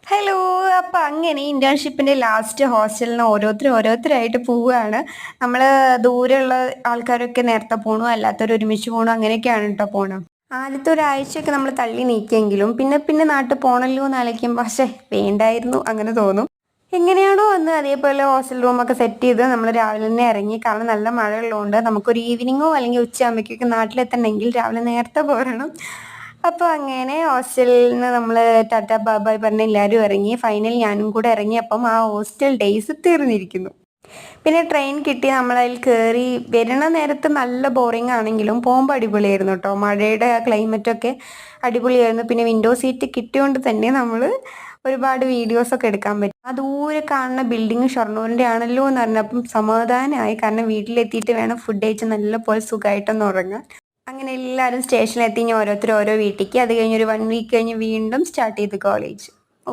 Hello. അപ്പം അങ്ങനെ ഇന്റേൺഷിപ്പിന്റെ last ഹോസ്റ്റലിന് ഓരോരുത്തരായിട്ട് പോവുകയാണ്. നമ്മൾ ദൂരെയുള്ള ആൾക്കാരൊക്കെ നേരത്തെ പോണു, അല്ലാത്തവർ ഒരുമിച്ച് പോണു, അങ്ങനെയൊക്കെയാണ് കേട്ടോ പോണത്. ആദ്യത്തെ ഒരാഴ്ചയൊക്കെ നമ്മൾ തള്ളി നീക്കിയെങ്കിലും പിന്നെ പിന്നെ നാട്ടിൽ പോണല്ലോ എന്ന് ആലോചിക്കുമ്പോൾ പക്ഷേ വേണ്ടായിരുന്നു അങ്ങനെ തോന്നും. എങ്ങനെയാണോ വന്ന് അതേപോലെ ഹോസ്റ്റൽ റൂമൊക്കെ സെറ്റ് ചെയ്ത് നമ്മൾ രാവിലെ തന്നെ ഇറങ്ങി. കാരണം നല്ല മഴ ഉള്ളതുകൊണ്ട് നമുക്കൊരു ഈവനിങ്ങോ അല്ലെങ്കിൽ ഉച്ചയാകുമ്പോഴേക്കൊക്കെ നാട്ടിലെത്തണമെങ്കിൽ രാവിലെ നേരത്തെ പോരണം. അപ്പോൾ അങ്ങനെ ഹോസ്റ്റലിൽ നിന്ന് നമ്മൾ ടാറ്റ ബാബായ് പറഞ്ഞ് എല്ലാവരും ഇറങ്ങി. ഫൈനൽ ഞാനും കൂടെ ഇറങ്ങിയപ്പം ആ ഹോസ്റ്റൽ ഡേയ്സ് തീർന്നിരിക്കുന്നു. പിന്നെ ട്രെയിൻ കിട്ടി, നമ്മളതിൽ കയറി. വരണ നേരത്ത് നല്ല ബോറിംഗ് ആണെങ്കിലും പോകുമ്പോൾ അടിപൊളിയായിരുന്നു കേട്ടോ. മഴയുടെ ആ ക്ലൈമറ്റൊക്കെ അടിപൊളിയായിരുന്നു. പിന്നെ വിൻഡോ സീറ്റ് കിട്ടിയോണ്ട് തന്നെ നമ്മൾ ഒരുപാട് വീഡിയോസൊക്കെ എടുക്കാൻ പറ്റും. ആ ദൂരെ കാണുന്ന ബിൽഡിങ് ഷൊർണൂരിൻ്റെ ആണല്ലോ എന്ന് പറഞ്ഞപ്പം സമാധാനമായി. കാരണം വീട്ടിലെത്തിയിട്ട് വേണം ഫുഡ് കഴിച്ച് നല്ല പോലെ സുഖമായിട്ടൊന്ന് ഉറങ്ങാൻ. അങ്ങനെ എല്ലാവരും സ്റ്റേഷനിലെത്തി. ഇനി ഓരോരുത്തർ ഓരോ വീട്ടിലേക്ക്. അത് കഴിഞ്ഞ് ഒരു 1 വീക്ക് കഴിഞ്ഞ് വീണ്ടും സ്റ്റാർട്ട് ചെയ്ത് കോളേജ്. ഓ